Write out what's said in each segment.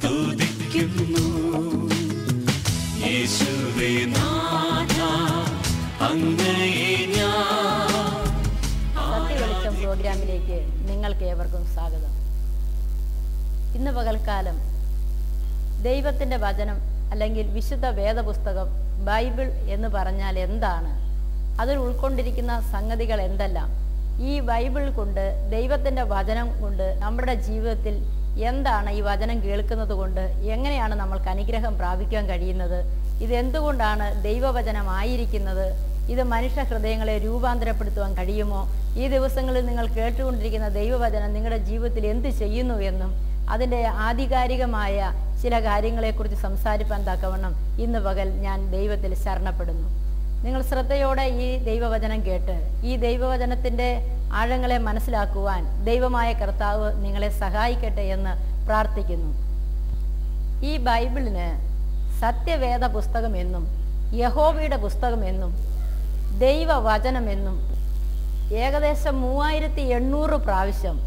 സ്തുതിക്കുന്നു യേശുവേ നാഥ അങ്ങയെ ഞാൻ. സത്യവെളിച്ചം പ്രോഗ്രാമിലേക്ക് നിങ്ങൾക്ക് ഏവർക്കും സ്വാഗതം. ഇന്ന് പകൽക്കാലം ദൈവത്തിൻ്റെ വചനം അല്ലെങ്കിൽ വിശുദ്ധ വേദപുസ്തകം ബൈബിൾ എന്ന് പറഞ്ഞാൽ എന്താണ്, അതിൽ ഉൾക്കൊണ്ടിരിക്കുന്ന സംഗതികൾ എന്തെല്ലാം, ഈ ബൈബിൾ കൊണ്ട് ദൈവത്തിൻ്റെ വചനം കൊണ്ട് നമ്മുടെ ജീവിതത്തിൽ എന്താണ്, ഈ വചനം കേൾക്കുന്നത് കൊണ്ട് എങ്ങനെയാണ് നമ്മൾക്ക് അനുഗ്രഹം പ്രാപിക്കാൻ കഴിയുന്നത്, ഇതെന്തുകൊണ്ടാണ് ദൈവവചനമായിരിക്കുന്നത്, ഇത് മനുഷ്യ ഹൃദയങ്ങളെ രൂപാന്തരപ്പെടുത്തുവാൻ കഴിയുമോ, ഈ ദിവസങ്ങളിൽ നിങ്ങൾ കേട്ടുകൊണ്ടിരിക്കുന്ന ദൈവവചനം നിങ്ങളുടെ ജീവിതത്തിൽ എന്ത് ചെയ്യുന്നു എന്നും അതിൻ്റെ ആധികാരികമായ ചില കാര്യങ്ങളെക്കുറിച്ച് സംസാരിപ്പാൻ തക്കവണ്ണം ഇന്ന് പകൽ ഞാൻ ദൈവത്തിൽ ശരണപ്പെടുന്നു. നിങ്ങൾ ശ്രദ്ധയോടെ ഈ ദൈവവചനം കേട്ട് ഈ ദൈവവചനത്തിൻ്റെ ആഴങ്ങളെ മനസ്സിലാക്കുവാൻ ദൈവമായ കർത്താവ് നിങ്ങളെ സഹായിക്കട്ടെ എന്ന് പ്രാർത്ഥിക്കുന്നു. ഈ ബൈബിളിന് സത്യവേദ പുസ്തകമെന്നും യഹോവയുടെ പുസ്തകമെന്നും ദൈവവചനമെന്നും ഏകദേശം 3800 പ്രാവശ്യം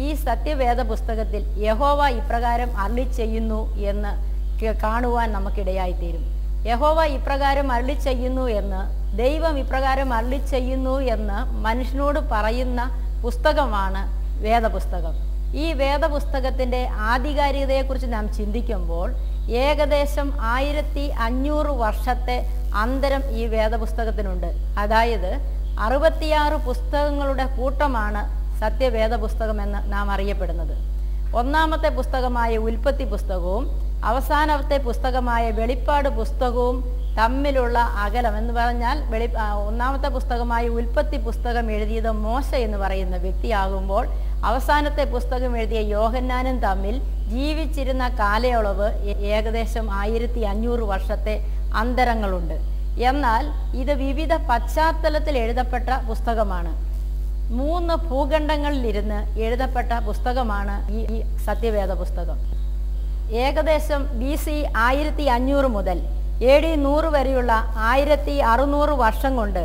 ഈ സത്യവേദ പുസ്തകത്തിൽ യഹോവ ഇപ്രകാരം അരുളി ചെയ്യുന്നു എന്ന് കാണുവാൻ നമുക്കിടയായിത്തീരും. യഹോവ ഇപ്രകാരം അരുളി ചെയ്യുന്നു എന്ന്, ദൈവം ഇപ്രകാരം അരുളി ചെയ്യുന്നു എന്ന് മനുഷ്യനോട് പറയുന്ന പുസ്തകമാണ് വേദപുസ്തകം. ഈ വേദപുസ്തകത്തിൻ്റെ ആധികാരികതയെക്കുറിച്ച് നാം ചിന്തിക്കുമ്പോൾ ഏകദേശം 1500 വർഷത്തെ അന്തരം ഈ വേദപുസ്തകത്തിനുണ്ട്. അതായത് 66 പുസ്തകങ്ങളുടെ കൂട്ടമാണ് സത്യവേദ പുസ്തകമെന്ന് നാം അറിയപ്പെടുന്നത്. ഒന്നാമത്തെ പുസ്തകമായ ഉൽപ്പത്തി പുസ്തകവും അവസാനത്തെ പുസ്തകമായ വെളിപ്പാട് പുസ്തകവും തമ്മിലുള്ള അകലം എന്ന് പറഞ്ഞാൽ, ഒന്നാമത്തെ പുസ്തകമായ ഉൽപ്പത്തി പുസ്തകം എഴുതിയത് മോശ എന്ന് പറയുന്ന വ്യക്തിയാകുമ്പോൾ അവസാനത്തെ പുസ്തകം എഴുതിയ യോഹന്നാനും തമ്മിൽ ജീവിച്ചിരുന്ന കാലയളവ് ഏകദേശം 1500 വർഷത്തെ അന്തരങ്ങളുണ്ട്. എന്നാൽ ഇത് വിവിധ പശ്ചാത്തലത്തിൽ എഴുതപ്പെട്ട പുസ്തകമാണ്. 3 ഭൂഖണ്ഡങ്ങളിലിരുന്ന് എഴുതപ്പെട്ട പുസ്തകമാണ് ഈ സത്യവേദ പുസ്തകം. ഏകദേശം BC 1500 മുതൽ AD 100 വരെയുള്ള 1600 വർഷം കൊണ്ട്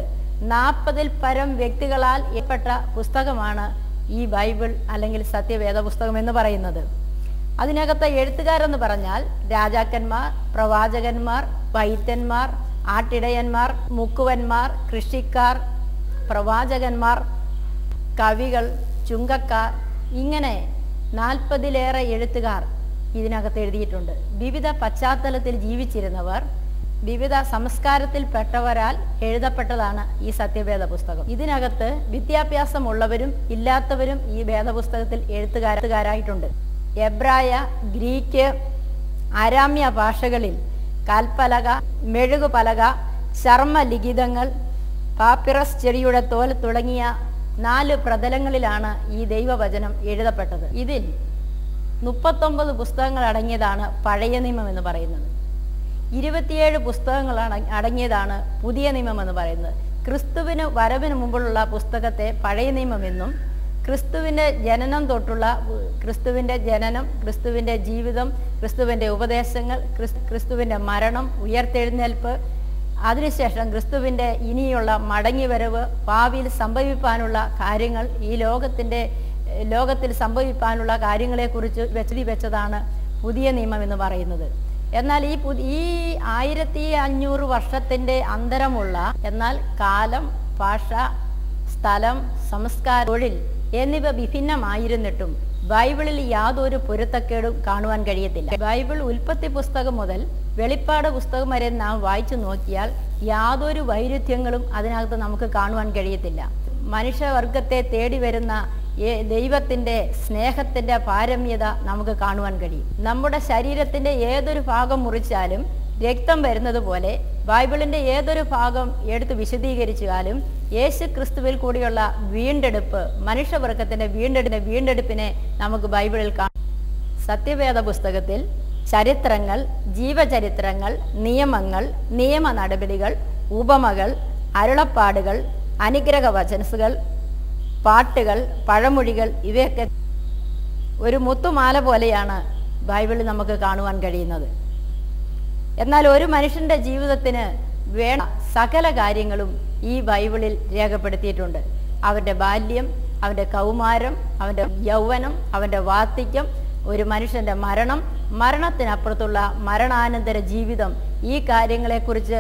40-ൽ പരം വ്യക്തികളാൽ എഴുതപ്പെട്ട പുസ്തകമാണ് ഈ ബൈബിൾ അല്ലെങ്കിൽ സത്യവേദ പുസ്തകം എന്ന് പറയുന്നത്. അതിനകത്തെ എഴുത്തുകാരെന്ന് പറഞ്ഞാൽ രാജാക്കന്മാർ, പ്രവാചകന്മാർ, വൈദ്യന്മാർ, ആട്ടിടയന്മാർ, മുക്കുവന്മാർ, കൃഷിക്കാർ, പ്രവാചകന്മാർ, കവികൾ, ചുങ്കക്കാർ, ഇങ്ങനെ 40-ലേറെ എഴുത്തുകാർ ഇതിനകത്ത് എഴുതിയിട്ടുണ്ട്. വിവിധ പശ്ചാത്തലത്തിൽ ജീവിച്ചിരുന്നവർ, വിവിധ സംസ്കാരത്തിൽപ്പെട്ടവരാൽ എഴുതപ്പെട്ടതാണ് ഈ സത്യവേദ പുസ്തകം. ഇതിനകത്ത് വിദ്യാഭ്യാസമുള്ളവരും ഇല്ലാത്തവരും ഈ വേദപുസ്തകത്തിൽ എഴുത്തുകാരായിട്ടുണ്ട്. എബ്രായ, ഗ്രീക്ക്, അരാമ്യ ഭാഷകളിൽ കൽപ്പലക, മെഴുകുപലക, ചർമ്മലിഖിതങ്ങൾ, പാപ്പിറസ് ചെടിയുടെ തോൽ തുടങ്ങിയ 4 പ്രതലങ്ങളിലാണ് ഈ ദൈവവചനം എഴുതപ്പെട്ടത്. ഇതിൽ 39 പുസ്തകങ്ങൾ അടങ്ങിയതാണ് പഴയ നിയമം എന്ന് പറയുന്നത്. 27 പുസ്തകങ്ങൾ അടങ്ങിയതാണ് പുതിയ നിയമം എന്ന് പറയുന്നത്. ക്രിസ്തുവിന് വരവിന് മുമ്പുള്ള പുസ്തകത്തെ പഴയ നിയമമെന്നും, ക്രിസ്തുവിൻ്റെ ജനനം തൊട്ടുള്ള ക്രിസ്തുവിൻ്റെ ജനനം, ക്രിസ്തുവിൻ്റെ ജീവിതം, ക്രിസ്തുവിൻ്റെ ഉപദേശങ്ങൾ, ക്രിസ്തുവിൻ്റെ മരണം, ഉയർത്തെഴുന്നേൽപ്പ്, അതിനുശേഷം ക്രിസ്തുവിൻ്റെ ഇനിയുള്ള മടങ്ങിവരവ്, ഭാവിയിൽ സംഭവിപ്പാനുള്ള കാര്യങ്ങൾ, ഈ ലോകത്തിൽ സംഭവിപ്പാനുള്ള കാര്യങ്ങളെക്കുറിച്ച് വെച്ചതാണ് പുതിയ നിയമം എന്ന് പറയുന്നത്. എന്നാൽ ഈ 1500 വർഷത്തിൻ്റെ അന്തരമുള്ള, എന്നാൽ കാലം, ഭാഷ, സ്ഥലം, സംസ്കാരം, തൊഴിൽ എന്നിവ വിഭിന്നമായിരുന്നിട്ടും ബൈബിളിൽ യാതൊരു പൊരുത്തക്കേടും കാണുവാൻ കഴിയത്തില്ല. ബൈബിൾ ഉൽപ്പത്തി പുസ്തകം മുതൽ വെളിപ്പാട് പുസ്തകം വരെ നാം വായിച്ചു നോക്കിയാൽ യാതൊരു വൈരുദ്ധ്യങ്ങളും അതിനകത്ത് നമുക്ക് കാണുവാൻ കഴിയത്തില്ല. മനുഷ്യവർഗത്തെ തേടി വരുന്ന ദൈവത്തിൻ്റെ സ്നേഹത്തിൻ്റെ പാരമ്യത നമുക്ക് കാണുവാൻ കഴിയും. നമ്മുടെ ശരീരത്തിൻ്റെ ഏതൊരു ഭാഗം മുറിച്ചാലും രക്തം വരുന്നത് പോലെ ബൈബിളിൻ്റെ ഏതൊരു ഭാഗം എടുത്ത് വിശദീകരിച്ചാലും യേശു ക്രിസ്തുവിൽ കൂടിയുള്ള വീണ്ടെടുപ്പ്, മനുഷ്യവർഗത്തിൻ്റെ വീണ്ടെടുപ്പിനെ നമുക്ക് ബൈബിളിൽ കാണാം. സത്യവേദ പുസ്തകത്തിൽ ചരിത്രങ്ങൾ, ജീവചരിത്രങ്ങൾ, നിയമങ്ങൾ, നിയമ നടപടികൾ, ഉപമകൾ, അരുളപ്പാടുകൾ, അനുഗ്രഹ വചനസുകൾ, പാട്ടുകൾ, പഴമൊഴികൾ, ഇവയൊക്കെ ഒരു മുത്തുമാല പോലെയാണ് ബൈബിളിൽ നമുക്ക് കാണുവാൻ കഴിയുന്നത്. എന്നാൽ ഒരു മനുഷ്യൻ്റെ ജീവിതത്തിന് വേണ്ട സകല കാര്യങ്ങളും ഈ ബൈബിളിൽ രേഖപ്പെടുത്തിയിട്ടുണ്ട്. അവൻ്റെ ബാല്യം, അവൻ്റെ കൗമാരം, അവൻ്റെ യൗവനം, അവൻ്റെ വാർദ്ധക്യം, ഒരു മനുഷ്യൻ്റെ മരണം, മരണത്തിനപ്പുറത്തുള്ള മരണാനന്തര ജീവിതം, ഈ കാര്യങ്ങളെക്കുറിച്ച്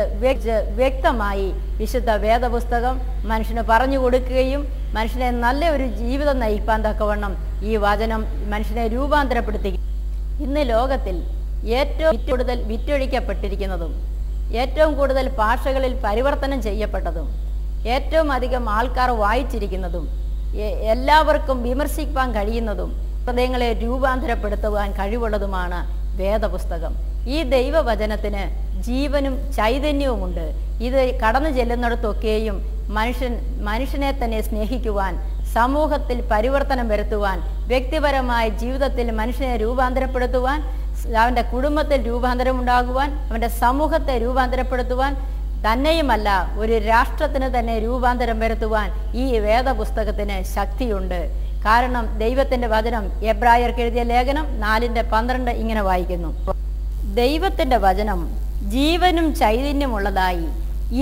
വ്യക്തമായി വിശുദ്ധ വേദപുസ്തകം മനുഷ്യന് പറഞ്ഞു കൊടുക്കുകയും മനുഷ്യനെ നല്ല ഒരു ജീവിതം നയിപ്പാൻ തക്കവണ്ണം ഈ വചനം മനുഷ്യനെ രൂപാന്തരപ്പെടുത്തി. ഇന്ന് ലോകത്തിൽ ഏറ്റവും കൂടുതൽ വിറ്റൊഴിക്കപ്പെട്ടിരിക്കുന്നതും ഏറ്റവും കൂടുതൽ ഭാഷകളിൽ പരിവർത്തനം ചെയ്യപ്പെട്ടതും ഏറ്റവും അധികം ആൾക്കാർ വായിച്ചിരിക്കുന്നതും എല്ലാവർക്കും വിമർശിക്കാൻ കഴിയുന്നതും ഹൃദയങ്ങളെ രൂപാന്തരപ്പെടുത്തുവാൻ കഴിവുള്ളതുമാണ് വേദപുസ്തകം. ഈ ദൈവവചനത്തിന് ജീവനും ചൈതന്യവുമുണ്ട്. ഇത് കടന്നു ചെല്ലുന്നിടത്തൊക്കെയും മനുഷ്യനെ തന്നെ സ്നേഹിക്കുവാൻ, സമൂഹത്തിൽ പരിവർത്തനം വരുത്തുവാൻ, വ്യക്തിപരമായ ജീവിതത്തിൽ മനുഷ്യനെ രൂപാന്തരപ്പെടുത്തുവാൻ, അവൻ്റെ കുടുംബത്തിൽ രൂപാന്തരം ഉണ്ടാകുവാൻ, അവൻ്റെ സമൂഹത്തെ രൂപാന്തരപ്പെടുത്തുവാൻ, തന്നെയുമല്ല ഒരു രാഷ്ട്രത്തിന് തന്നെ രൂപാന്തരം വരുത്തുവാൻ ഈ വേദപുസ്തകത്തിന് ശക്തിയുണ്ട്. കാരണം ദൈവത്തിൻ്റെ വചനം, എബ്രായർക്ക് എഴുതിയ ലേഖനം 4:12 ഇങ്ങനെ വായിക്കുന്നു: ദൈവത്തിൻ്റെ വചനം ജീവനും ചൈതന്യമുള്ളതായി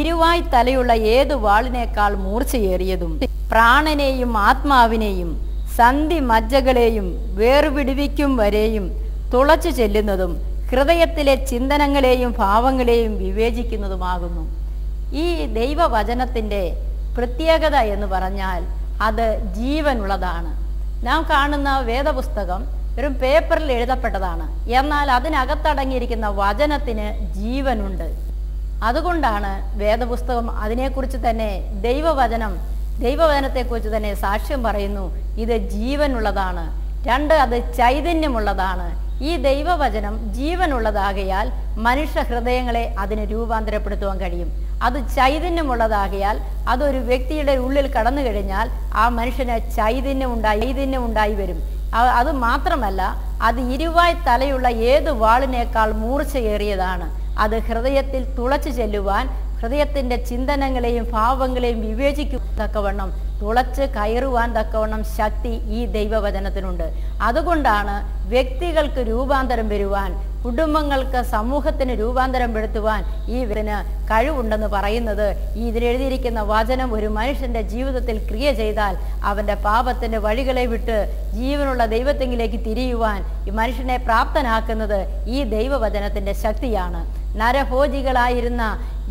ഇരുവായ് തലയുള്ള ഏതു വാളിനേക്കാൾ മൂർച്ചയേറിയതും പ്രാണനെയും ആത്മാവിനെയും സന്ധി മജ്ജകളെയും വേർപിടിവിക്കും വരെയും തുളച്ചു ചെല്ലുന്നതും ഹൃദയത്തിലെ ചിന്തനങ്ങളെയും ഭാവങ്ങളെയും വിവേചിക്കുന്നതുമാകുന്നു. ഈ ദൈവവചനത്തിൻ്റെ പ്രത്യേകത എന്ന് പറഞ്ഞാൽ അത് ജീവനുള്ളതാണ്. നാം കാണുന്ന വേദപുസ്തകം വെറും പേപ്പറിൽ എഴുതപ്പെട്ടതാണ്. എന്നാൽ അതിനകത്തടങ്ങിയിരിക്കുന്ന വചനത്തിന് ജീവനുണ്ട്. അതുകൊണ്ടാണ് വേദപുസ്തകം അതിനെക്കുറിച്ച് തന്നെ ദൈവവചനത്തെക്കുറിച്ച് തന്നെ സാക്ഷ്യം പറയുന്നു. ഇത് ജീവനുള്ളതാണ്. 2, അത് ചൈതന്യമുള്ളതാണ്. ഈ ദൈവവചനം ജീവനുള്ളതാകയാൽ മനുഷ്യ ഹൃദയങ്ങളെ അതിന് രൂപാന്തരപ്പെടുത്തുവാൻ കഴിയും. അത് ചൈതന്യമുള്ളതാകയാൽ അതൊരു വ്യക്തിയുടെ ഉള്ളിൽ കടന്നു കഴിഞ്ഞാൽ ആ മനുഷ്യന് ചൈതന്യം ഉണ്ടായി വരും. അത് മാത്രമല്ല, അത് ഇരുവായ് തലയുള്ള ഏത് വാളിനേക്കാൾ മൂർച്ചയേറിയതാണ്. അത് ഹൃദയത്തിൽ തുളച്ചു ചെല്ലുവാൻ, ഹൃദയത്തിൻ്റെ ചിന്തനങ്ങളെയും ഭാവങ്ങളെയും വിവേചിക്കത്തക്കവണ്ണം തുളച്ച് കയറുവാൻ തക്കവണ്ണം ശക്തി ഈ ദൈവവചനത്തിനുണ്ട്. അതുകൊണ്ടാണ് വ്യക്തികൾക്ക് രൂപാന്തരം വരുവാൻ, കുടുംബങ്ങൾക്ക്, സമൂഹത്തിന് രൂപാന്തരം വരുത്തുവാൻ ഈ ഇതിന് കഴിവുണ്ടെന്ന് പറയുന്നത്. ഈ ഇതിലെഴുതിയിരിക്കുന്ന വചനം ഒരു മനുഷ്യൻ്റെ ജീവിതത്തിൽ ക്രിയ ചെയ്താൽ അവൻ്റെ പാപത്തിൻ്റെ വഴികളെ വിട്ട് ജീവനുള്ള ദൈവത്തെങ്കിലേക്ക് തിരിയുവാൻ ഈ മനുഷ്യനെ പ്രാപ്തനാക്കുന്നത് ഈ ദൈവവചനത്തിൻ്റെ ശക്തിയാണ്. നരഭോജികളായിരുന്ന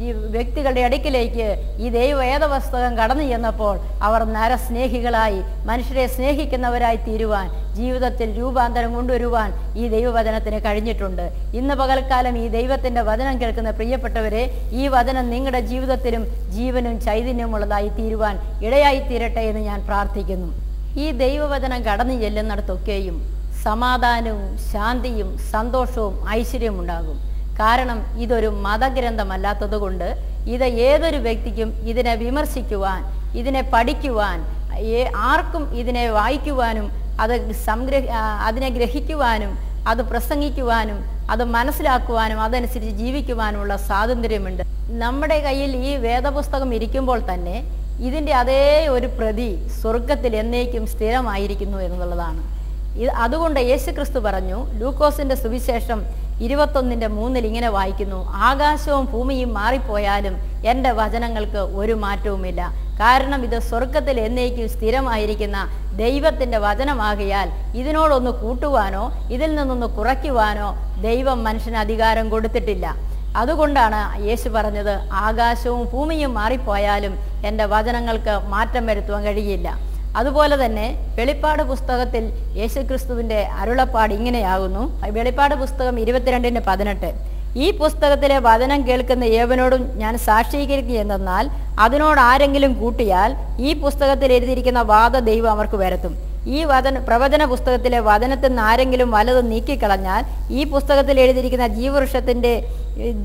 ഈ വ്യക്തികളുടെ അടുക്കിലേക്ക് ഈ വേദപുസ്തകം കടന്നു ചെന്നപ്പോൾ അവർ നരസ്നേഹികളായി, മനുഷ്യരെ സ്നേഹിക്കുന്നവരായി തീരുവാൻ, ജീവിതത്തിൽ രൂപാന്തരം കൊണ്ടുവരുവാൻ ഈ ദൈവവചനത്തിന് കഴിഞ്ഞിട്ടുണ്ട്. ഇന്ന് പകൽക്കാലം ഈ ദൈവത്തിൻ്റെ വചനം കേൾക്കുന്ന പ്രിയപ്പെട്ടവരെ, ഈ വചനം നിങ്ങളുടെ ജീവിതത്തിലും ജീവനും ചൈതന്യമുള്ളതായി തീരുവാൻ ഇടയായി തീരട്ടെ എന്ന് ഞാൻ പ്രാർത്ഥിക്കുന്നു. ഈ ദൈവവചനം കടന്നു ചെല്ലുന്നിടത്തൊക്കെയും സമാധാനവും ശാന്തിയും സന്തോഷവും ഐശ്വര്യവും ഉണ്ടാകും. കാരണം ഇതൊരു മതഗ്രന്ഥമല്ലാത്തത് കൊണ്ട് ഇത് ഏതൊരു വ്യക്തിക്കും ഇതിനെ വിമർശിക്കുവാൻ, ഇതിനെ പഠിക്കുവാൻ, ആർക്കും ഇതിനെ വായിക്കുവാനും അതിനെ ഗ്രഹിക്കുവാനും അത് പ്രസംഗിക്കുവാനും അത് മനസ്സിലാക്കുവാനും അതനുസരിച്ച് ജീവിക്കുവാനുമുള്ള സ്വാതന്ത്ര്യമുണ്ട്. നമ്മുടെ കയ്യിൽ ഈ വേദപുസ്തകം ഇരിക്കുമ്പോൾ തന്നെ ഇതിൻ്റെ അതേ ഒരു പ്രതി സ്വർഗത്തിൽ എന്നേക്കും സ്ഥിരമായിരിക്കുന്നു എന്നുള്ളതാണ്. അതുകൊണ്ട് യേശുക്രിസ്തു പറഞ്ഞു, ലൂക്കോസിൻ്റെ സുവിശേഷം 21:3 ഇങ്ങനെ വായിക്കുന്നു: ആകാശവും ഭൂമിയും മാറിപ്പോയാലും എൻ്റെ വചനങ്ങൾക്ക് ഒരു മാറ്റവുമില്ല. കാരണം ഇത് സ്വർഗത്തിൽ എന്നേക്കും സ്ഥിരമായിരിക്കുന്ന ദൈവത്തിൻ്റെ വചനമാകയാൽ ഇതിനോടൊന്ന് കൂട്ടുവാനോ ഇതിൽ നിന്നൊന്ന് കുറയ്ക്കുവാനോ ദൈവം മനുഷ്യന് അധികാരം കൊടുത്തിട്ടില്ല. അതുകൊണ്ടാണ് യേശു പറഞ്ഞത്, ആകാശവും ഭൂമിയും മാറിപ്പോയാലും എൻ്റെ വചനങ്ങൾക്ക് മാറ്റം വരുത്തുവാൻ കഴിയില്ല. അതുപോലെ തന്നെ വെളിപ്പാട് പുസ്തകത്തിൽ യേശുക്രിസ്തുവിൻ്റെ അരുളപ്പാട് ഇങ്ങനെയാകുന്നു. വെളിപ്പാട് പുസ്തകം 22:18: ഈ പുസ്തകത്തിലെ വചനം കേൾക്കുന്ന ഏവനോടും ഞാൻ സാക്ഷീകരിക്കുകയെന്നാൽ അതിനോട് ആരെങ്കിലും കൂട്ടിയാൽ ഈ പുസ്തകത്തിൽ എഴുതിയിരിക്കുന്ന വാദ ദൈവം അവർക്ക് വരുത്തും. ഈ പ്രവചന പുസ്തകത്തിലെ വചനത്തിൽ നിന്ന് ആരെങ്കിലും വലത് നീക്കിക്കളഞ്ഞാൽ ഈ പുസ്തകത്തിൽ എഴുതിയിരിക്കുന്ന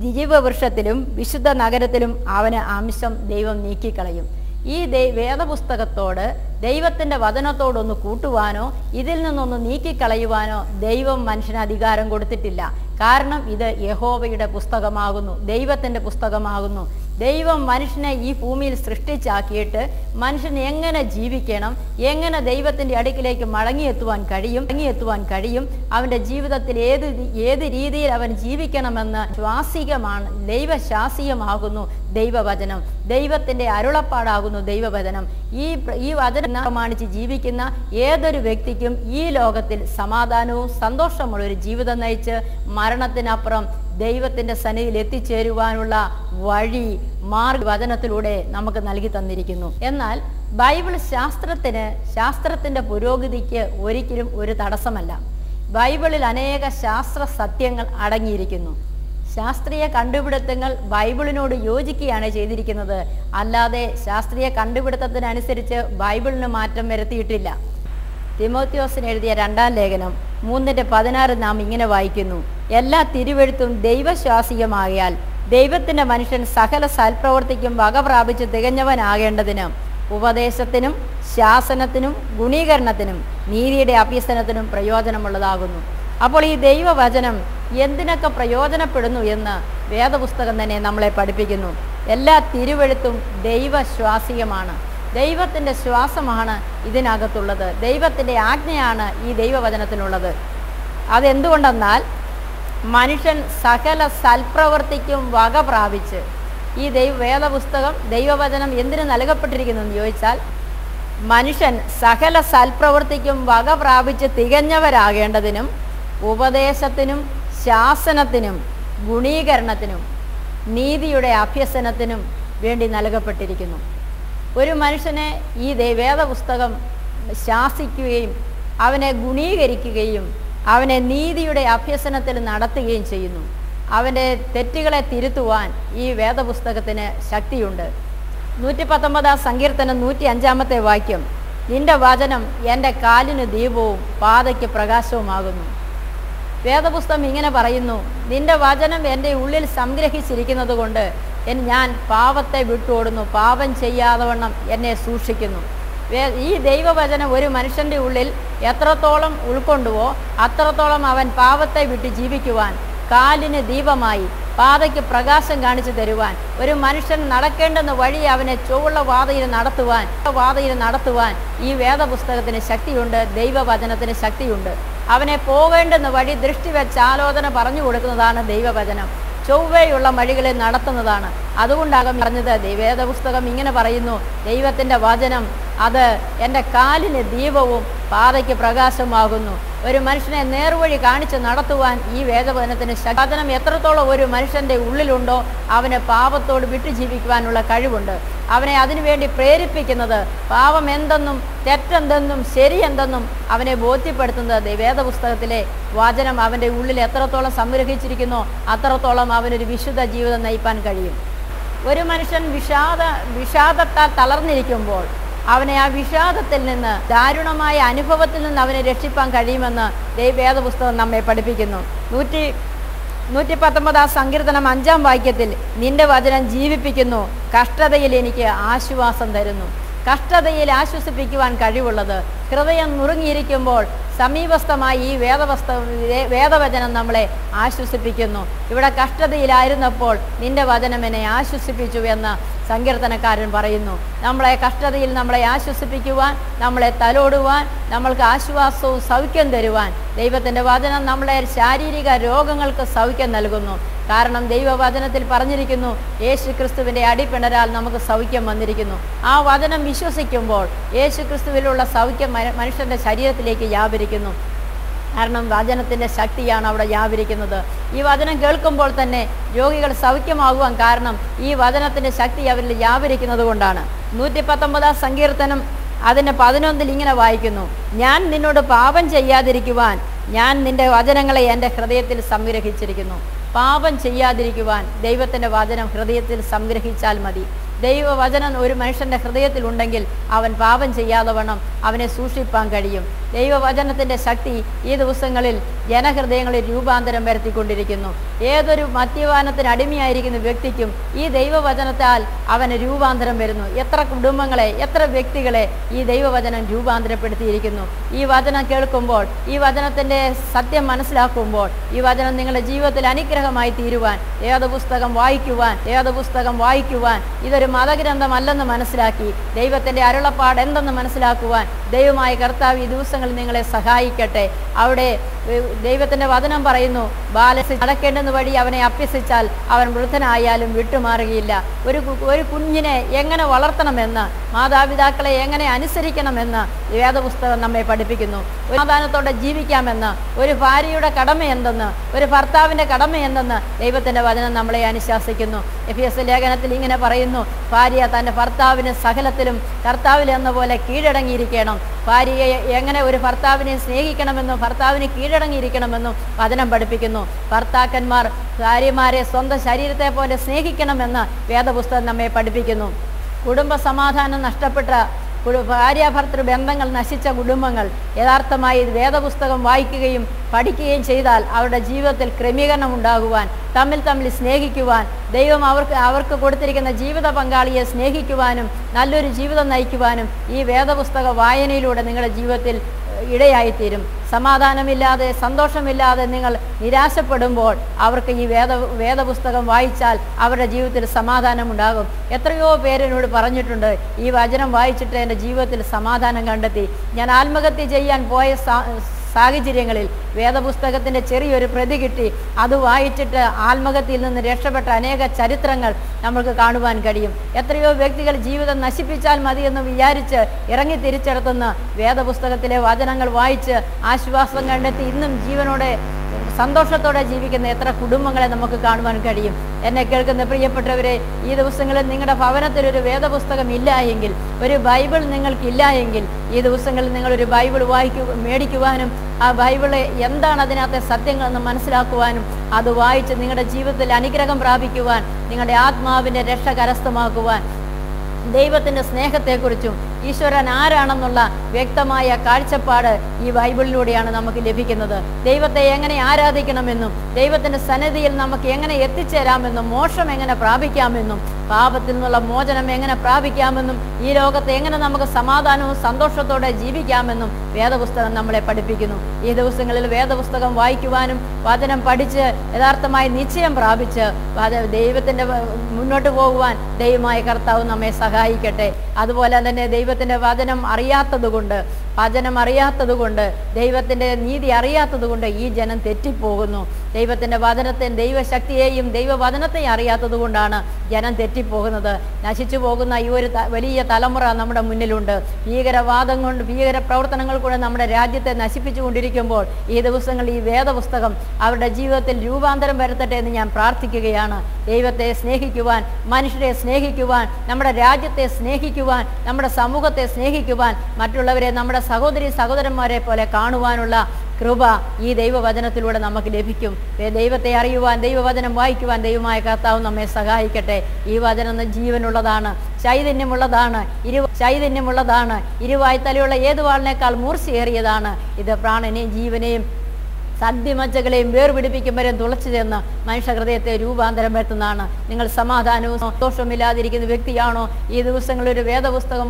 ജീവവൃക്ഷത്തിലും വിശുദ്ധ നഗരത്തിലും അവന് അംശം ദൈവം നീക്കിക്കളയും. ഈ വേദപുസ്തകത്തോട്, ദൈവത്തിൻ്റെ വചനത്തോടൊന്ന് കൂട്ടുവാനോ ഇതിൽ നിന്നൊന്ന് നീക്കിക്കളയുവാനോ ദൈവം മനുഷ്യന് അധികാരം കൊടുത്തിട്ടില്ല. കാരണം ഇത് യഹോവയുടെ പുസ്തകമാകുന്നു, ദൈവത്തിൻ്റെ പുസ്തകമാകുന്നു. ദൈവം മനുഷ്യനെ ഈ ഭൂമിയിൽ സൃഷ്ടിച്ചാക്കിയിട്ട് മനുഷ്യൻ എങ്ങനെ ജീവിക്കണം, എങ്ങനെ ദൈവത്തിൻ്റെ അടുക്കിലേക്ക് മടങ്ങിയെത്തുവാൻ കഴിയും, അവൻ്റെ ജീവിതത്തിൽ ഏത് രീതിയിൽ അവൻ ജീവിക്കണമെന്ന് ശ്വാസികമാണ്, ദൈവശാസികമാകുന്നു ദൈവവചനം, ദൈവത്തിൻ്റെ അരുളപ്പാടാകുന്നു ദൈവവചനം. ഈ വചനം പ്രമാണിച്ച് ജീവിക്കുന്ന ഏതൊരു വ്യക്തിക്കും ഈ ലോകത്തിൽ സമാധാനവും സന്തോഷമുള്ളൊരു ജീവിതം നയിച്ച് മരണത്തിനപ്പുറം ദൈവത്തിൻ്റെ സന്നിധിയിൽ എത്തിച്ചേരുവാനുള്ള വഴി വചനത്തിലൂടെ നമുക്ക് നൽകി തന്നിരിക്കുന്നു. എന്നാൽ ബൈബിൾ ശാസ്ത്രത്തിൻ്റെ പുരോഗതിക്ക് ഒരിക്കലും ഒരു തടസ്സമല്ല. ബൈബിളിൽ അനേക ശാസ്ത്ര സത്യങ്ങൾ അടങ്ങിയിരിക്കുന്നു. ശാസ്ത്രീയ കണ്ടുപിടുത്തങ്ങൾ ബൈബിളിനോട് യോജിക്കുകയാണ് ചെയ്തിരിക്കുന്നത്, അല്ലാതെ ശാസ്ത്രീയ കണ്ടുപിടുത്തത്തിനനുസരിച്ച് ബൈബിളിന് മാറ്റം വരുത്തിയിട്ടില്ല. തിമോത്തിയോസിന് എഴുതിയ 2-ാം ലേഖനം 3:16 നാം ഇങ്ങനെ വായിക്കുന്നു: എല്ലാ തിരുവെഴുത്തും ദൈവശ്വാസികമാകയാൽ ദൈവത്തിൻ്റെ മനുഷ്യൻ സകല സൽപ്രവർത്തിക്കും വക പ്രാപിച്ച് തികഞ്ഞവനാകേണ്ടതിന് ഉപദേശത്തിനും ശാസനത്തിനും ഗുണീകരണത്തിനും നീതിയുടെ അഭ്യസനത്തിനും പ്രയോജനമുള്ളതാകുന്നു. അപ്പോൾ ഈ ദൈവവചനം എന്തിനൊക്കെ പ്രയോജനപ്പെടുന്നു എന്ന് വേദപുസ്തകം തന്നെ നമ്മളെ പഠിപ്പിക്കുന്നു. എല്ലാ തിരുവെഴുത്തും ദൈവശ്വാസികമാണ്. ദൈവത്തിൻ്റെ ശ്വാസമാണ് ഇതിനകത്തുള്ളത്. ദൈവത്തിൻ്റെ ആജ്ഞയാണ് ഈ ദൈവവചനത്തിനുള്ളത്. അതെന്തുകൊണ്ടെന്നാൽ മനുഷ്യൻ സകല സൽപ്രവർത്തിക്കും വക പ്രാപിച്ച്, ഈ വേദപുസ്തകം ദൈവവചനം എന്തിനു നൽകപ്പെട്ടിരിക്കുന്നു എന്ന് ചോദിച്ചാൽ, മനുഷ്യൻ സകല സൽപ്രവർത്തിക്കും വക പ്രാപിച്ച് തികഞ്ഞവരാകേണ്ടതിനും ഉപദേശത്തിനും ശാസനത്തിനും ഗുണീകരണത്തിനും നീതിയുടെ അഭ്യസനത്തിനും വേണ്ടി നൽകപ്പെട്ടിരിക്കുന്നു. ഒരു മനുഷ്യനെ ഈ വേദപുസ്തകം ശാസിക്കുകയും അവനെ ഗുണീകരിക്കുകയും അവനെ നീതിയുടെ അഭ്യസനത്തിൽ നടത്തുകയും ചെയ്യുന്നു. അവൻ്റെ തെറ്റുകളെ തിരുത്തുവാൻ ഈ വേദപുസ്തകത്തിന് ശക്തിയുണ്ട്. 119-ാം സങ്കീർത്തനം 105-ാമത്തെ വാക്യം: നിന്റെ വചനം എൻ്റെ കാലിന് ദീപവും പാതയ്ക്ക് പ്രകാശവുമാകുന്നു. വേദപുസ്തകം ഇങ്ങനെ പറയുന്നു: നിന്റെ വചനം എൻ്റെ ഉള്ളിൽ സംഗ്രഹിച്ചിരിക്കുന്നത് കൊണ്ട് ഞാൻ പാപത്തെ വിട്ടോടുന്നു, പാപം ചെയ്യാതെ വണ്ണം എന്നെ സൂക്ഷിക്കുന്നു. ഈ ദൈവവചനം ഒരു മനുഷ്യൻ്റെ ഉള്ളിൽ എത്രത്തോളം ഉൾക്കൊണ്ടുവോ അത്രത്തോളം അവൻ പാപത്തെ വിട്ട് ജീവിക്കുവാൻ, കാലിന് ദീപമായി പാതയ്ക്ക് പ്രകാശം കാണിച്ചു തരുവാൻ, ഒരു മനുഷ്യൻ നടക്കേണ്ടുന്ന വഴി അവനെ ചൊവ്വുള്ള പാതയിൽ നടത്തുവാൻ ഈ വേദപുസ്തകത്തിന് ശക്തിയുണ്ട്, ദൈവവചനത്തിന് ശക്തിയുണ്ട്. അവനെ പോകേണ്ടുന്ന വഴി ദൃഷ്ടി വെച്ച് ആലോചന പറഞ്ഞു കൊടുക്കുന്നതാണ് ദൈവവചനം. ചൊവ്വയുള്ള വഴികളെ നടത്തുന്നതാണ്. അതുകൊണ്ടാകും പറഞ്ഞത്, വേദപുസ്തകം ഇങ്ങനെ പറയുന്നു: ദൈവത്തിൻ്റെ വചനം അത് എൻ്റെ കാലിന് ദീപവും പാതയ്ക്ക് പ്രകാശമാകുന്നു. ഒരു മനുഷ്യനെ നേർവഴി കാണിച്ച് നടത്തുവാൻ ഈ വേദവചനത്തിന് വചനം എത്രത്തോളം ഒരു മനുഷ്യൻ്റെ ഉള്ളിലുണ്ടോ അവന് പാപത്തോട് വിട്ടു ജീവിക്കുവാനുള്ള കഴിവുണ്ട്. അവനെ അതിനുവേണ്ടി പ്രേരിപ്പിക്കുന്നത്, പാപം എന്തെന്നും തെറ്റെന്തെന്നും ശരിയെന്തെന്നും അവനെ ബോധ്യപ്പെടുത്തുന്നത് വേദപുസ്തകത്തിലെ വചനം അവൻ്റെ ഉള്ളിൽ എത്രത്തോളം സംഗ്രഹിച്ചിരിക്കുന്നോ അത്രത്തോളം അവനൊരു വിശുദ്ധ ജീവിതം നയിപ്പാൻ കഴിയും. ഒരു മനുഷ്യൻ വിഷാദത്താൽ തളർന്നിരിക്കുമ്പോൾ അവനെ ആ വിഷാദത്തിൽ നിന്ന്, ദാരുണമായ അനുഭവത്തിൽ നിന്ന് അവനെ രക്ഷിപ്പാൻ കഴിയുമെന്ന് വേദപുസ്തകം നമ്മെ പഠിപ്പിക്കുന്നു. 119-ാം സങ്കീർത്തനം 5-ാം വാക്യത്തിൽ: നിന്റെ വചനം ജീവിപ്പിക്കുന്നു, കഷ്ടതയിൽ എനിക്ക് ആശ്വാസം തരുന്നു. കഷ്ടതയിൽ ആശ്വസിപ്പിക്കുവാൻ കഴിവുള്ളത്, ഹൃദയം നുറുങ്ങിയിരിക്കുമ്പോൾ സമീപസ്ഥമായി ഈ വേദവചനം നമ്മളെ ആശ്വസിപ്പിക്കുന്നു. ഇവിടെ കഷ്ടതയിലായിരുന്നപ്പോൾ നിന്റെ വചനം എന്നെ ആശ്വസിപ്പിച്ചു എന്ന് സങ്കീർത്തനക്കാരൻ പറയുന്നു. കഷ്ടതയിൽ നമ്മളെ ആശ്വസിപ്പിക്കുവാൻ, നമ്മളെ തലോടുവാൻ, നമ്മൾക്ക് ആശ്വാസവും സൗഖ്യം തരുവാൻ ദൈവത്തിൻ്റെ വചനം നമ്മളെ ശാരീരിക രോഗങ്ങൾക്ക് സൗഖ്യം നൽകുന്നു. കാരണം ദൈവവചനത്തിൽ പറഞ്ഞിരിക്കുന്നു, യേശു ക്രിസ്തുവിൻ്റെ അടിപ്പിണരാൽ നമുക്ക് സൗഖ്യം വന്നിരിക്കുന്നു. ആ വചനം വിശ്വസിക്കുമ്പോൾ യേശു ക്രിസ്തുവിലുള്ള സൗഖ്യം മനുഷ്യൻ്റെ ശരീരത്തിലേക്ക് വ്യാപരിക്കുന്നു. കാരണം വചനത്തിൻ്റെ ശക്തിയാണ് അവിടെ വ്യാപരിക്കുന്നത്. ഈ വചനം കേൾക്കുമ്പോൾ തന്നെ രോഗികൾ സൗഖ്യമാകുവാൻ കാരണം ഈ വചനത്തിൻ്റെ ശക്തി അവരിൽ വ്യാപരിക്കുന്നത് കൊണ്ടാണ്. 119-ാം സങ്കീർത്തനം അതിൻ്റെ 11-ൽ ഇങ്ങനെ വായിക്കുന്നു: ഞാൻ നിന്നോട് പാപം ചെയ്യാതിരിക്കുവാൻ ഞാൻ നിന്റെ വചനങ്ങളെ എൻ്റെ ഹൃദയത്തിൽ സംഗ്രഹിച്ചിരിക്കുന്നു. പാപം ചെയ്യാതിരിക്കുവാൻ ദൈവത്തിൻ്റെ വചനം ഹൃദയത്തിൽ സംഗ്രഹിച്ചാൽ മതി. ദൈവവചനം ഒരു മനുഷ്യൻ്റെ ഹൃദയത്തിലുണ്ടെങ്കിൽ അവൻ പാപം ചെയ്യാതെ വണ്ണം അവനെ സൂക്ഷിപ്പാൻ കഴിയും. ദൈവവചനത്തിൻ്റെ ശക്തി ഈ ദിവസങ്ങളിൽ ജനഹൃദയങ്ങളിൽ രൂപാന്തരം വരുത്തിക്കൊണ്ടിരിക്കുന്നു. ഏതൊരു മദ്യപാനത്തിന് അടിമയായിരിക്കുന്ന വ്യക്തിക്കും ഈ ദൈവവചനത്താൽ അവന് രൂപാന്തരം വരുന്നു. എത്ര കുടുംബങ്ങളെ, എത്ര വ്യക്തികളെ ഈ ദൈവവചനം രൂപാന്തരപ്പെടുത്തിയിരിക്കുന്നു. ഈ വചനം കേൾക്കുമ്പോൾ, ഈ വചനത്തിൻ്റെ സത്യം മനസ്സിലാക്കുമ്പോൾ, ഈ വചനം നിങ്ങളുടെ ജീവിതത്തിൽ അനുഗ്രഹമായി തീരുവാൻ, വേദപുസ്തകം വായിക്കുവാൻ ഇതൊരു മതഗ്രന്ഥമല്ലെന്ന് മനസ്സിലാക്കി ദൈവത്തിൻ്റെ അരുളപ്പാട് എന്തെന്ന് മനസ്സിലാക്കുവാൻ ദൈവമായ കർത്താവ് ഈ ദിവസങ്ങളിൽ നിങ്ങളെ സഹായിക്കട്ടെ. അവിടെ ദൈവത്തിൻ്റെ വചനം പറയുന്നു, ബാലൻ നടക്കേണ്ടുന്ന വഴി അവനെ അഭ്യസിച്ചാൽ അവൻ വൃദ്ധനായാലും വിട്ടുമാറുകയില്ല. ഒരു കുഞ്ഞിനെ എങ്ങനെ വളർത്തണമെന്ന്, മാതാപിതാക്കളെ എങ്ങനെ അനുസരിക്കണമെന്ന് വേദപുസ്തകം നമ്മെ പഠിപ്പിക്കുന്നു. സമാധാനത്തോടെ ജീവിക്കാമെന്ന്, ഒരു ഭാര്യയുടെ കടമ എന്തെന്ന്, ഒരു ഭർത്താവിൻ്റെ കടമ എന്തെന്ന് ദൈവത്തിൻ്റെ വചനം നമ്മളെ അനുശാസിക്കുന്നു. എഫെസ്യ ലേഖനത്തിൽ ഇങ്ങനെ പറയുന്നു, ഭാര്യ തൻ്റെ ഭർത്താവിന് സകലത്തിലും കർത്താവിൽ എന്ന പോലെ കീഴടങ്ങിയിരിക്കണം. ഭാര്യയെ എങ്ങനെ ഒരു ഭർത്താവിനെ സ്നേഹിക്കണമെന്നും ഭർത്താവിന് കീഴടങ്ങിയിരിക്കണമെന്നും വചനം പഠിപ്പിക്കുന്നു. ഭർത്താക്കന്മാർ ഭാര്യമാരെ സ്വന്തം ശരീരത്തെ പോലെ സ്നേഹിക്കണമെന്ന് വേദപുസ്തകം നമ്മെ പഠിപ്പിക്കുന്നു. കുടുംബ സമാധാനം നഷ്ടപ്പെട്ട ഭാര്യാഭർത്തൃ ബന്ധങ്ങൾ നശിച്ച കുടുംബങ്ങൾ യഥാർത്ഥമായി വേദപുസ്തകം വായിക്കുകയും പഠിക്കുകയും ചെയ്താൽ അവരുടെ ജീവിതത്തിൽ ക്രമീകരണം ഉണ്ടാകുവാൻ, തമ്മിൽ സ്നേഹിക്കുവാൻ, ദൈവം അവർക്ക് കൊടുത്തിരിക്കുന്ന ജീവിത പങ്കാളിയെ സ്നേഹിക്കുവാനും നല്ലൊരു ജീവിതം നയിക്കുവാനും ഈ വേദപുസ്തക വായനയിലൂടെ നിങ്ങളുടെ ജീവിതത്തിൽ ഇടയായിത്തീരും. സമാധാനമില്ലാതെ, സന്തോഷമില്ലാതെ നിങ്ങൾ നിരാശപ്പെടുമ്പോൾ അവർക്ക് ഈ വേദപുസ്തകം വായിച്ചാൽ അവരുടെ ജീവിതത്തിൽ സമാധാനമുണ്ടാകും. എത്രയോ പേരെന്നോട് പറഞ്ഞിട്ടുണ്ട്, ഈ വചനം വായിച്ചിട്ട് എൻ്റെ ജീവിതത്തിൽ സമാധാനം കണ്ടെത്തി. ഞാൻ ആത്മഹത്യ ചെയ്യാൻ പോയ സാഹചര്യങ്ങളിൽ വേദപുസ്തകത്തിൻ്റെ ചെറിയൊരു പ്രതി കിട്ടി. അത് വായിച്ചിട്ട് ആത്മഹത്യയിൽ നിന്ന് രക്ഷപ്പെട്ട അനേക ചരിത്രങ്ങൾ നമുക്ക് കാണുവാൻ കഴിയും. എത്രയോ വ്യക്തികൾ ജീവിതം നശിപ്പിച്ചാൽ മതിയെന്ന് വിചാരിച്ച് ഇറങ്ങി തിരിച്ചെടുത്തുന്ന വേദപുസ്തകത്തിലെ വചനങ്ങൾ വായിച്ച് ആശ്വാസം കണ്ടെത്തി ഇന്നും ജീവനോടെ സന്തോഷത്തോടെ ജീവിക്കുന്ന എത്ര കുടുംബങ്ങളെ നമുക്ക് കാണുവാൻ കഴിയും. എന്നെ കേൾക്കുന്ന പ്രിയപ്പെട്ടവരെ, ഈ ദിവസങ്ങളിൽ നിങ്ങളുടെ ഭവനത്തിൽ ഒരു വേദപുസ്തകം ഇല്ല എങ്കിൽ, ഒരു ബൈബിൾ നിങ്ങൾക്കില്ല എങ്കിൽ, ഈ ദിവസങ്ങളിൽ നിങ്ങളൊരു ബൈബിൾ മേടിക്കുവാനും ആ ബൈബിള് എന്താണ് അതിനകത്തെ സത്യങ്ങളെന്ന് മനസ്സിലാക്കുവാനും അത് വായിച്ച് നിങ്ങളുടെ ജീവിതത്തിൽ അനുഗ്രഹം പ്രാപിക്കുവാൻ, നിങ്ങളുടെ ആത്മാവിൻ്റെ രക്ഷ കരസ്ഥമാക്കുവാൻ, ദൈവത്തിൻ്റെ സ്നേഹത്തെക്കുറിച്ചും ഈശ്വരൻ ആരാണെന്നുള്ള വ്യക്തമായ കാഴ്ചപ്പാട് ഈ ബൈബിളിലൂടെയാണ് നമുക്ക് ലഭിക്കുന്നത്. ദൈവത്തെ എങ്ങനെ ആരാധിക്കണമെന്നും ദൈവത്തിൻ്റെ സന്നിധിയിൽ നമുക്ക് എങ്ങനെ എത്തിച്ചേരാമെന്നും മോക്ഷം എങ്ങനെ പ്രാപിക്കാമെന്നും പാപത്തിൽ നിന്നുള്ള മോചനം എങ്ങനെ പ്രാപിക്കാമെന്നും ഈ ലോകത്തെ എങ്ങനെ നമുക്ക് സമാധാനവും സന്തോഷത്തോടെ ജീവിക്കാമെന്നും വേദപുസ്തകം നമ്മളെ പഠിപ്പിക്കുന്നു. ഈ ദിവസങ്ങളിൽ വേദപുസ്തകം വായിക്കുവാനും വചനം പഠിച്ച് യഥാർത്ഥമായി നിശ്ചയം പ്രാപിച്ച് ദൈവത്തിൻ്റെ മുന്നോട്ട് പോകുവാൻ ദൈവമായ കർത്താവ് നമ്മെ സഹായിക്കട്ടെ. അതുപോലെ തന്നെ ദൈവത്തിൻ്റെ വചനം അറിയാത്തതുകൊണ്ട് ദൈവത്തിൻ്റെ നീതി അറിയാത്തതുകൊണ്ട് ഈ ജനം തെറ്റിപ്പോകുന്നു. ദൈവത്തിൻ്റെ വചനത്തെയും ദൈവശക്തിയെയും ദൈവവചനത്തെയും അറിയാത്തത് കൊണ്ടാണ് ജനം തെറ്റിപ്പോകുന്നത്. നശിച്ചു പോകുന്ന ഈ ഒരു വലിയ തലമുറ നമ്മുടെ മുന്നിലുണ്ട്. ഭീകരവാദം കൊണ്ട്, ഭീകര പ്രവർത്തനങ്ങൾ കൂടെ നമ്മുടെ രാജ്യത്തെ നശിപ്പിച്ചു കൊണ്ടിരിക്കുമ്പോൾ ഈ ദിവസങ്ങളിൽ ഈ വേദപുസ്തകം അവരുടെ ജീവിതത്തിൽ രൂപാന്തരം വരുത്തട്ടെ എന്ന് ഞാൻ പ്രാർത്ഥിക്കുകയാണ്. ദൈവത്തെ സ്നേഹിക്കുവാൻ, മനുഷ്യരെ സ്നേഹിക്കുവാൻ, നമ്മുടെ രാജ്യത്തെ സ്നേഹിക്കുവാൻ, നമ്മുടെ സമൂഹത്തെ സ്നേഹിക്കുവാൻ, മറ്റുള്ളവരെ നമ്മുടെ സഹോദരന്മാരെ പോലെ കാണുവാനുള്ള കൃപ ഈ ദൈവവചനത്തിലൂടെ നമുക്ക് ലഭിക്കും. ദൈവത്തെ അറിയുവാൻ, ദൈവവചനം വായിക്കുവാൻ ദൈവമായ കർത്താവ് നമ്മെ സഹായിക്കട്ടെ. ഈ വചനം ജീവനുള്ളതാണ്, ചൈതന്യമുള്ളതാണ്, ഇരുവായ്ത്തലയുള്ള ഏതു വാളിനേക്കാൾ മൂർച്ചയേറിയതാണ്. ഇത് പ്രാണനെയും ജീവനെയും സദ്യമജ്ജകളെയും വേർപിടിപ്പിക്കും വരെ തുളച്ചു ചെന്ന് മനുഷ്യ ഹൃദയത്തെ രൂപാന്തരം വരുത്തുന്നതാണ്. നിങ്ങൾ സമാധാനവും സന്തോഷവുമില്ലാതിരിക്കുന്ന വ്യക്തിയാണോ? ഈ ദിവസങ്ങളിൽ ഒരു വേദപുസ്തകം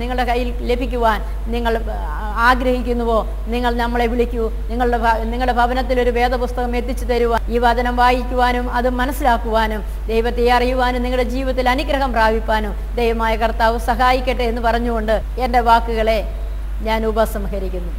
നിങ്ങളുടെ കയ്യിൽ ലഭിക്കുവാൻ നിങ്ങൾ ആഗ്രഹിക്കുന്നുവോ? നിങ്ങൾ നമ്മളെ വിളിക്കൂ. നിങ്ങളുടെ ഭവനത്തിൽ ഒരു വേദപുസ്തകം എത്തിച്ചു തരുവാൻ, ഈ വചനം വായിക്കുവാനും അത് മനസ്സിലാക്കുവാനും ദൈവത്തെ അറിയുവാനും നിങ്ങളുടെ ജീവിതത്തിൽ അനുഗ്രഹം പ്രാപിപ്പാനും ദൈവമായ കർത്താവ് സഹായിക്കട്ടെ എന്ന് പറഞ്ഞുകൊണ്ട് എൻ്റെ വാക്കുകളെ ഞാൻ ഉപസംഹരിക്കുന്നു.